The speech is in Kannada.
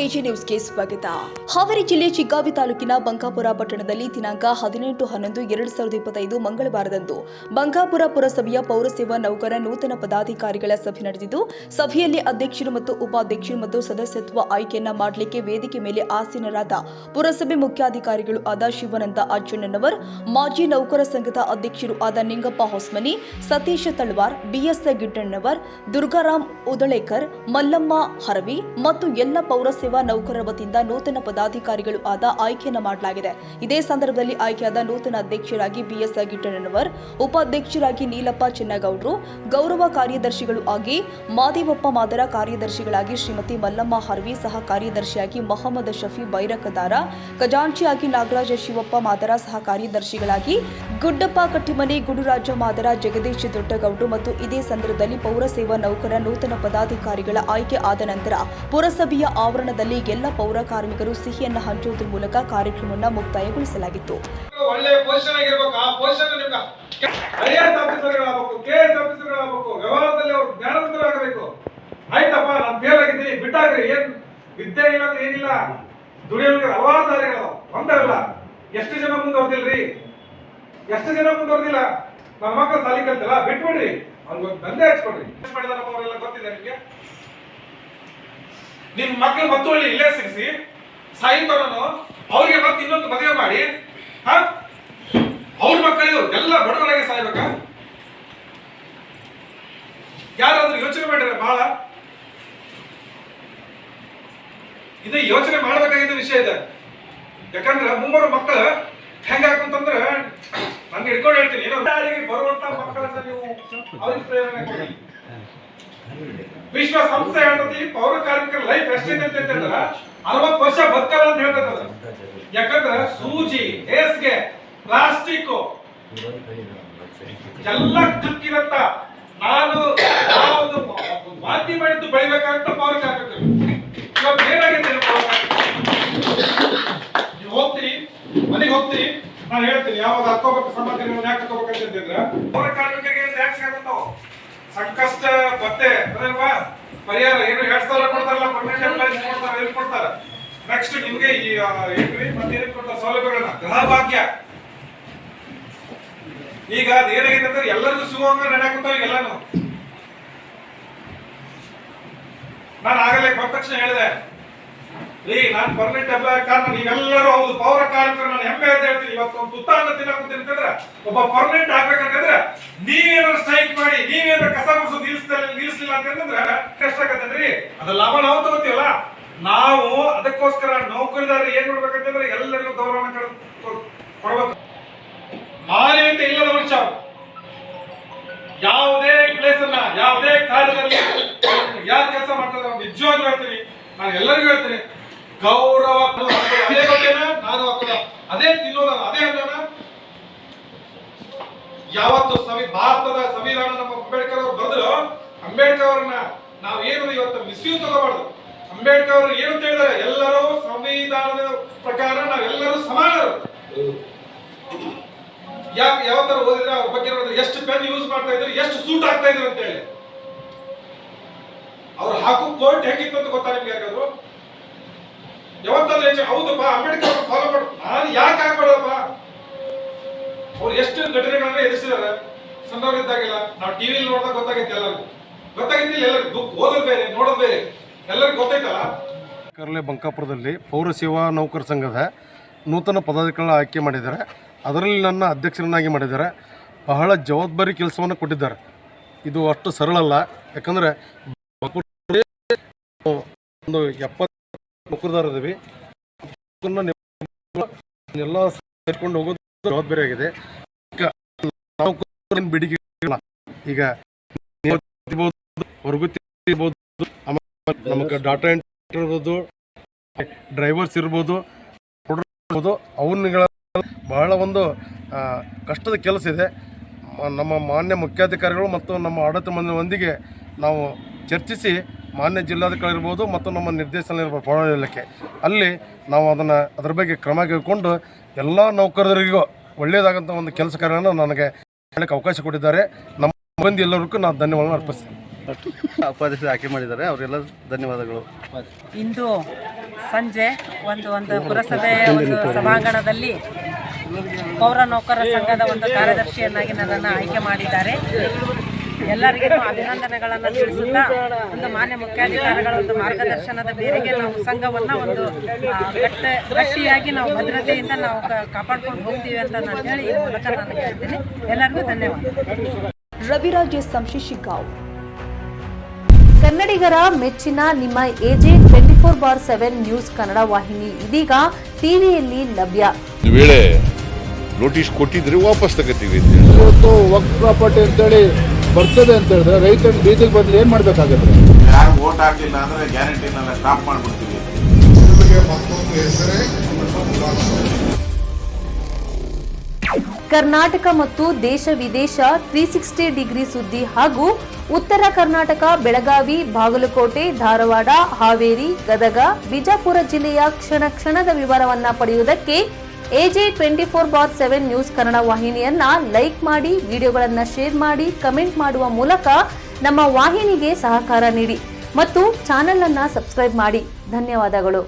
ಎಜಿ ನ್ಯೂಸ್ಗೆ ಸ್ವಾಗತ. ಹಾವೇರಿ ಜಿಲ್ಲೆ ಚಿಗ್ಗಾವಿ ತಾಲೂಕಿನ ಬಂಕಾಪುರ ಪಟ್ಟಣದಲ್ಲಿ ದಿನಾಂಕ 18/11/2025 ಮಂಗಳವಾರದಂದು ಬಂಕಾಪುರ ಪುರಸಭೆಯ ಪೌರಸೇವಾ ನೌಕರ ನೂತನ ಪದಾಧಿಕಾರಿಗಳ ಸಭೆ ನಡೆದಿದ್ದು, ಸಭೆಯಲ್ಲಿ ಅಧ್ಯಕ್ಷರು ಮತ್ತು ಉಪಾಧ್ಯಕ್ಷರು ಮತ್ತು ಸದಸ್ಯತ್ವ ಆಯ್ಕೆಯನ್ನ ಮಾಡಲಿಕ್ಕೆ ವೇದಿಕೆ ಮೇಲೆ ಆಸೀನರಾದ ಪುರಸಭೆ ಮುಖ್ಯಾಧಿಕಾರಿಗಳು ಆದ ಶಿವಾನಂದ ಅಜ್ಜಣ್ಣನವರ್, ಮಾಜಿ ನೌಕರ ಸಂಘದ ಅಧ್ಯಕ್ಷರು ಆದ ನಿಂಗಪ್ಪ ಹೊಸ್ಮನಿ, ಸತೀಶ ತಳವಾರ್, ಬಿಎಸ್ ಗಿಡ್ಡಣ್ಣವರ್, ದುರ್ಗಾರಾಮ್ ಉದಳೇಕರ್, ಮಲ್ಲಮ್ಮ ಹರವಿ ಮತ್ತು ಎಲ್ಲ ಪೌರಸೇವಾ ನೌಕರರ ವತಿಯಿಂದ ನೂತನ ಪದಾಧಿಕಾರಿಗಳು ಆದ ಆಯ್ಕೆಯನ್ನು ಮಾಡಲಾಗಿದೆ. ಇದೇ ಸಂದರ್ಭದಲ್ಲಿ ಆಯ್ಕೆಯಾದ ನೂತನ ಅಧ್ಯಕ್ಷರಾಗಿ ಬಿಎಸ್ ಗಿಡ್ಡಣ್ಣನವರ್, ಉಪಾಧ್ಯಕ್ಷರಾಗಿ ನೀಲಪ್ಪ ಚೆನ್ನಗೌಡರು, ಗೌರವ ಕಾರ್ಯದರ್ಶಿಗಳು ಆಗಿ ಮಾದೇವಪ್ಪ ಮಾದರ, ಕಾರ್ಯದರ್ಶಿಗಳಾಗಿ ಶ್ರೀಮತಿ ಮಲ್ಲಮ್ಮ ಹರವಿ, ಸಹ ಕಾರ್ಯದರ್ಶಿಯಾಗಿ ಮೊಹಮ್ಮದ್ ಶಫಿ ಬೈರಕದಾರ, ಖಜಾಂಚಿಯಾಗಿ ನಾಗರಾಜ ಶಿವಪ್ಪ ಮಾದರ, ಸಹ ಕಾರ್ಯದರ್ಶಿಗಳಾಗಿ ಗುಡ್ಡಪ್ಪ ಕಟ್ಟಿಮನಿ, ಗುಡುರಾಜ ಮಾದರ, ಜಗದೀಶ್ ದೊಡ್ಡಗೌಡರು ಮತ್ತು ಇದೇ ಸಂದರ್ಭದಲ್ಲಿ ಪೌರಸೇವಾ ನೌಕರ ನೂತನ ಪದಾಧಿಕಾರಿಗಳ ಆಯ್ಕೆ ಆದ ನಂತರ ಪುರಸಭೆಯ ಆವರಣದಲ್ಲಿ ಎಲ್ಲ ಪೌರ ಕಾರ್ಮಿಕರು ಸಿಹಿಯನ್ನು ಹಂಚುವುದರ ಮೂಲಕ ಕಾರ್ಯಕ್ರಮವನ್ನು ಮುಕ್ತಾಯಗೊಳಿಸಲಾಗಿತ್ತು. ಒಳ್ಳೆ ಪೊಸಿಷನ್ ಆಗಿರಬೇಕು. ಆ ಪೊಸಿಷನ್ ನಿಮಗೆ ಐಎಎಸ್ ಆಫೀಸರ್ಗಳಾಗಬೇಕು, ಕೆಎಸ್ ಆಫೀಸರ್ಗಳಾಗಬೇಕು, ವ್ಯವಹಾರದಲ್ಲಿ ಅವರು ಜ್ಞಾನವಂತರಾಗಬೇಕು. ಆಯ್ತಪ್ಪ, ನಾನು ಫೇಲ್ ಆಗಿದ್ದೀನಿ, ಬಿಟ್ಟಾಗ್ರಿ. ಏನ್ ವಿದ್ಯೆ ಇಲ್ಲ ಅಂದ್ರೆ ಏನಿಲ್ಲ, ದುಡಿಯೋರಿಗೆ ಹಲವಾರು ದಾರಿಗಳು ಒಂದಲ್ಲ. ಎಷ್ಟು ಜನ ಮುಂದುವರೆದಿಲ್ರಿ, ಎಷ್ಟು ಜನ ಮುಂದುವರೆದಿಲ್ಲ. ನನ್ನ ಮಕ್ಕಳು ಸಾಲಿ ಕಲ್ತಲ್ಲ, ಬಿಟ್ಬಿಡ್ರಿ, ಅವ್ರಿಗೆ ದಂಧೆ ಹಚ್ಕೊಡ್ರಿ. ಮಾಡಿದಾರಪ್ಪ ಅವರೆಲ್ಲ ಗೊತ್ತಿದೆ ನಿಮ್ಗೆ. ನಿಮ್ ಮಕ್ಕಳು ಮತ್ತೊಳ್ಳಿ ಇಲ್ಲೇ ಸಿಗಿಸಿ ಸಾಯಿತವರನ್ನು ಅವ್ರಿಗೆ ಮತ್ತೆ ಇನ್ನೊಂದು ಮದುವೆ ಮಾಡಿ ಅವ್ರ ಮಕ್ಕಳಿಗೂ ಎಲ್ಲ ಬಡವರಾಗಿ ಸಾಯ್ಬೇಕಾ? ಯಾರಾದ್ರೂ ಯೋಚನೆ ಮಾಡಿದ್ರೆ ಬಹಳ ಇದು ಯೋಚನೆ ಮಾಡಬೇಕಾಗಿದ್ದ ವಿಷಯ ಇದೆ. ಯಾಕಂದ್ರೆ ಮುಂಬರುವ ಮಕ್ಕಳು ಹೆಂಗಾಕಂತಂದ್ರೆ ನಾನು ಹಿಡ್ಕೊಂಡು ಹೇಳ್ತೀನಿ, ಏನೋ ಬರುವಂತ ಮಕ್ಕಳನ್ನ ನೀವು ಅವ್ರಿಗೆ ಪ್ರೇರಣೆ ಕೊಡಿ. ವಿಶ್ವಸಂಸ್ಥೆ ಹೇಳ್ತತಿ ಪೌರ ಕಾರ್ಮಿಕರ ಲೈಫ್ ಎಷ್ಟಿದೆ ಅಂತಂದ್ರೆ 60 ವರ್ಷ ಬದುಕಲ್ಲ ಅಂತ ಹೇಳ್ತದ. ಯಾಕಂದ್ರೆ ಸೂಜಿ, ಹೇಸ್ಗೆ, ಪ್ಲಾಸ್ಟಿಕ್ ಎಲ್ಲ ಚುಕ್ಕಿರಂತ ನಾನು ವಾಂತಿ ಮಾಡಿದ್ದು ಬೆಳಿಬೇಕಂತ ಪೌರ ಕಾರ್ಮಿಕರು. ಇವತ್ತು ಏನಾಗಿದೆ, ನೀವು ಹೋಗ್ತೀರಿ, ಮನೆಗೆ ಹೋಗ್ತೀರಿ, ನಾನು ಹೇಳ್ತೀನಿ ಯಾವಾಗ ಹಾಕೋಬೇಕು ಸಮಾಜ ಯಾಕೆ ಹಾಕೋಬೇಕಂತಂದ್ರೆ ಪೌರ ಕಾರ್ಮಿಕರಿಗೆ ಟ್ಯಾಕ್ಸ್ ಆಗುತ್ತಾವ. ಸಂಕಷ್ಟ ಮತ್ತೆ ಪರಿಹಾರ ಏನು 2,000 ಕೊಡ್ತಾರಲ್ಲ, ಪರ್ಮನೆಂಟ್ ಎಂಪ್ಲಾಯ್ಸ್ ಕೊಡ್ತಾರೆ, ಎಲ್ಲಿ ಕೊಡ್ತಾರೆ. ನೆಕ್ಸ್ಟ್ ನಿಮ್ಗೆ ಈ ಏನ್ರಿ ಮತ್ತೆ ಏನ್ ಕೊಡ್ತಾರೆ ಸೌಲಭ್ಯಗಳನ್ನ, ಗೃಹ ಭಾಗ್ಯ. ಈಗ ಅದು ಏನಾಗಿದೆ ಅಂದ್ರೆ ಎಲ್ಲರಿಗೂ ಸಿಗುವಂಗ ನಡೆಯಾಕುತ್ತಾವ ಎಲ್ಲಾನು. ನಾನು ಆಗಲೇ ಬಂದ ತಕ್ಷಣ ಹೇಳಿದೆ, ನಾನು ಪರ್ಮನೆಂಟ್ ಎಂಪ್ಲಾಯ್ ಕಾರಣ ನೀವೆಲ್ಲರೂ ಹೌದು ಪೌರ ಕಾರ್ಮಿಕರು ನಾನು ಹೆಮ್ಮೆ ಅಂತ ಹೇಳ್ತೀನಿ. ಇವತ್ತು ಒಂದು ತುತ್ತಾನ್ನ ತಿನ್ನಕುತ್ತೀನಿ ಅಂತಂದ್ರೆ ಒಬ್ಬ ಪರ್ಮನೆಂಟ್ ಆಗ್ಬೇಕಂತಂದ್ರೆ ನೀವೇನಾದ್ರು ಸ್ಟ್ರೈಕ್ ಮಾಡಿ, ನೀವೇನಾದ್ರು ಕಸ ಗುಡಿಸೋದು ನಿಲ್ಲಿಸಲಿಲ್ಲ ಅಂತಂದ್ರೆ ಕಷ್ಟ ಆಗತ್ತಂದ್ರಿ. ಅದ ಲಾಭ ನಾವು ತಗೋತೀವಲ್ಲ. ನಾವು ಅದಕ್ಕೋಸ್ಕರ ನೌಕರಿದಾರರು ಏನ್ ಮಾಡ್ಬೇಕಂತಂದ್ರೆ ಎಲ್ಲರಿಗೂ ಗೌರವನ ಕೊಡ್ಬೇಕು. ಮಾನವೀಯತೆ ಇಲ್ಲದ ಮನುಷ್ಯ ಯಾವುದೇ ಪ್ಲೇಸ್ ಅನ್ನ, ಯಾವುದೇ ಕಾರ್ಯದಲ್ಲಿ ಯಾರು ಕೆಲಸ ಮಾಡ್ತಾರೆ ನಿಜವಾಗ್ಲೂ ಹೇಳ್ತೀನಿ, ನಾನು ಎಲ್ಲರಿಗೂ ಹೇಳ್ತೀನಿ, ಗೌರವ ಅದೇ ಬಗ್ಗೆನ ನಾನು ಅದೇ ತಿನ್ನೋದ ಅದೇ ಅನ್ನೋಣ. ಯಾವತ್ತು ಭಾರತದ ಸಂವಿಧಾನ ನಮ್ಮ ಅಂಬೇಡ್ಕರ್ ಅವರು ಬರೆದ್ರು, ಅಂಬೇಡ್ಕರ್ ಅವ್ರನ್ನ ನಾವು ಏನು ಇವತ್ತು ಮಿಸ್ಯೂಸ್ ತಗೋಬಾರ್ದು. ಅಂಬೇಡ್ಕರ್ ಅವರು ಏನು ಹೇಳಿದಾರೆ, ಎಲ್ಲರೂ ಸಂವಿಧಾನದ ಪ್ರಕಾರ ನಾವೆಲ್ಲರೂ ಸಮಾನರು. ಯಾಕೆ ಯಾವ ತರ ಓದಿದ್ರೆ ಅವ್ರ ಬಗ್ಗೆ ನೋಡಿದ್ರೆ ಎಷ್ಟು ಪೆನ್ ಯೂಸ್ ಮಾಡ್ತಾ ಇದ್ರು, ಎಷ್ಟು ಸೂಟ್ ಆಗ್ತಾ ಇದ್ರು ಅಂತ ಹೇಳಿ. ಅವ್ರು ಹಾಕೋ ಕೋರ್ಟ್ ಹೇಗಿತ್ತು ಅಂತ ಗೊತ್ತಾ ನಿಮ್ಗೆ? ಯಾಕಾದ್ರು ಯಾವತ್ತಾದ್ರೂ ಹೌದಪ್ಪ ಅಂಬೇಡ್ಕರ್ ಅವ್ರು ಫಾಲೋ ಮಾಡು, ನಾನು ಯಾಕೆ ಆಗ್ಬೇಡಪ್ಪ? ಅವ್ರು ಎಷ್ಟು ಘಟನೆಗಳನ್ನ ಎದುರಿಸಿದಾರೆ ಸಣ್ಣವರಿದ್ದಾಗಿಲ್ಲ. ನಾವು ಟಿವಿಲಿ ನೋಡಿದಾಗ ಗೊತ್ತಾಗೈತೆ, ಎಲ್ಲರಿಗೂ ಗೊತ್ತಾಗೈತಿಲ್ಲ, ಎಲ್ಲರಿಗೂ ಬುಕ್ ಓದೋದು ಬೇರೆ, ನೋಡೋದು ಬೇರೆ, ಎಲ್ಲರಿಗೂ ಗೊತ್ತೈತಲ್ಲ. ಕರ್ಲೆ ಬಂಕಾಪುರದಲ್ಲಿ ಪೌರಸೇವಾ ನೌಕರ ಸಂಘದ ನೂತನ ಪದಾಧಿಕಾರಿಗಳನ್ನ ಆಯ್ಕೆ ಮಾಡಿದ್ದಾರೆ. ಅದರಲ್ಲಿ ನನ್ನ ಅಧ್ಯಕ್ಷರನ್ನಾಗಿ ಮಾಡಿದ್ದಾರೆ. ಬಹಳ ಜವಾಬ್ದಾರಿ ಕೆಲಸವನ್ನು ಕೊಟ್ಟಿದ್ದಾರೆ. ಇದು ಅಷ್ಟು ಸರಳ ಅಲ್ಲ. ಯಾಕಂದರೆ ಒಂದು 70 ನೌಕರದಾರ ಇದ್ದೀವಿ. ಎಲ್ಲ ಸೇರ್ಕೊಂಡು ಹೋಗೋದು ಜವಾಬ್ದಾರಿ ಆಗಿದೆ. ನಾವು ಬಿಡಿಗೆ ಈಗ ಹೊರಗುತ್ತಿ ಇರ್ಬೋದು, ನಮಗೆ ಡಾಟಾ ಎಂಟ್ರಿ ಇರ್ಬೋದು, ಡ್ರೈವರ್ಸ್ ಇರ್ಬೋದು, ಅವನ್ನುಗಳ ಬಹಳ ಒಂದು ಕಷ್ಟದ ಕೆಲಸ ಇದೆ. ನಮ್ಮ ಮಾನ್ಯ ಮುಖ್ಯಾಧಿಕಾರಿಗಳು ಮತ್ತು ನಮ್ಮ ಆಡಳಿತ ಮಂಡಳಿಯೊಂದಿಗೆ ನಾವು ಚರ್ಚಿಸಿ ಮಾನ್ಯ ಜಿಲ್ಲಾಧಿಕಾರಿ ಇರ್ಬೋದು ಮತ್ತು ನಮ್ಮ ನಿರ್ದೇಶನ ಇರ್ಬೋದು ಪೌರ ಇಲಾಖೆ, ಅಲ್ಲಿ ನಾವು ಅದರ ಬಗ್ಗೆ ಕ್ರಮ ಕೈಗೊಂಡು ಎಲ್ಲ ನೌಕರರಿಗೂ ಒಳ್ಳೆಯದಾಗಂಥ ಒಂದು ಕೆಲಸ ಕಾರ್ಯಗಳನ್ನು ನನಗೆ ಮಾಡಲಿಕ್ಕೆ ಅವಕಾಶ ಕೊಟ್ಟಿದ್ದಾರೆ. ನಮ್ಮ ಮಂದಿ ಎಲ್ಲರಿಗೂ ನಾನು ಧನ್ಯವಾದ ಅರ್ಪಿಸ್ತೀನಿ. ಉಪಾಧ್ಯಕ್ಷ ಆಯ್ಕೆ ಮಾಡಿದ್ದಾರೆ, ಅವರೆಲ್ಲ ಧನ್ಯವಾದಗಳು. ಇಂದು ಸಂಜೆ ಒಂದು ಪುರಸಭೆ ಒಂದು ಸಭಾಂಗಣದಲ್ಲಿ ಪೌರ ನೌಕರರ ಸಂಘದ ಒಂದು ಕಾರ್ಯದರ್ಶಿಯನ್ನಾಗಿ ನನ್ನನ್ನು ಆಯ್ಕೆ ಮಾಡಿದ್ದಾರೆ. ಎಲ್ಲರಿಗೂ ಅಭಿನಂದನೆಗಳನ್ನು ತಿಳಿಸುತ್ತಾ ಒಂದು ಮಾನ್ಯ ಮುಖ್ಯಾಧಿಕಾರಿಗಳ ಒಂದು ಮಾರ್ಗದರ್ಶನದ ಮೇರೆಗೆ ನಾವು ಸಂಘವನ್ನು ಒಂದು ಗಟ್ಟಿಯಾಗಿ ನಾವು ಭದ್ರತೆಯಿಂದ ನಾವು ಕಾಪಾಡ್ಕೊಂಡು ಹೋಗ್ತೀವಿ ಅಂತ ನಾನು ಹೇಳಿ ಈ ಮೂಲಕ ನಾನು ಹೇಳ್ತೀನಿ. ಎಲ್ಲರಿಗೂ ಧನ್ಯವಾದ. ರವಿರಾಜ್ ಸಂಶಿಶಿಗಾಂವ್. ಕನ್ನಡಿಗರ ಮೆಚ್ಚಿನ ನಿಮ್ಮ AJ 24/7 ನ್ಯೂಸ್ ಕನ್ನಡ ವಾಹಿನಿ ಇದೀಗ ಟಿವಿಯಲ್ಲಿ ಲಭ್ಯ. ಒಂದು ವೇಳೆ ನೋಟಿಸ್ ಕೊಟ್ಟಿದ್ರೆ ವಾಪಸ್ ತಗೋತೀವಿ. ಇವತ್ತು ವಕ್ಫ್ ಪ್ರಾಪರ್ಟಿ ಅಂತೇಳಿ ಬರ್ತದೆ ಅಂತ ಹೇಳಿದ್ರೆ ರೈತರ ಬೀದಿಗೆ ಬಂದ್ರೆ ಏನ್ ಮಾಡ್ಬೇಕಾಗತ್ತೆ? ಯಾರು ವೋಟ್ ಹಾಕಲಿಲ್ಲ ಅಂದ್ರೆ ಗ್ಯಾರಂಟಿನೆಲ್ಲ ಸ್ಟಾಪ್ ಮಾಡ್ಬಿಡ್ತೀವಿ. ಕರ್ನಾಟಕ ಮತ್ತು ದೇಶ ವಿದೇಶ 360 ಡಿಗ್ರಿ ಸುದ್ದಿ ಹಾಗೂ ಉತ್ತರ ಕರ್ನಾಟಕ ಬೆಳಗಾವಿ, ಬಾಗಲಕೋಟೆ, ಧಾರವಾಡ, ಹಾವೇರಿ, ಗದಗ, ಬಿಜಾಪುರ ಜಿಲ್ಲೆಯ ಕ್ಷಣ ಕ್ಷಣದ ವಿವರವನ್ನ ಪಡೆಯುವುದಕ್ಕೆ AJ 24/7 ನ್ಯೂಸ್ ಕನ್ನಡ ವಾಹಿನಿಯನ್ನ ಲೈಕ್ ಮಾಡಿ, ವಿಡಿಯೋಗಳನ್ನು ಶೇರ್ ಮಾಡಿ, ಕಮೆಂಟ್ ಮಾಡುವ ಮೂಲಕ ನಮ್ಮ ವಾಹಿನಿಗೆ ಸಹಕಾರ ನೀಡಿ ಮತ್ತು ಚಾನೆಲ್ ಅನ್ನ ಸಬ್ಸ್ಕ್ರೈಬ್ ಮಾಡಿ. ಧನ್ಯವಾದಗಳು.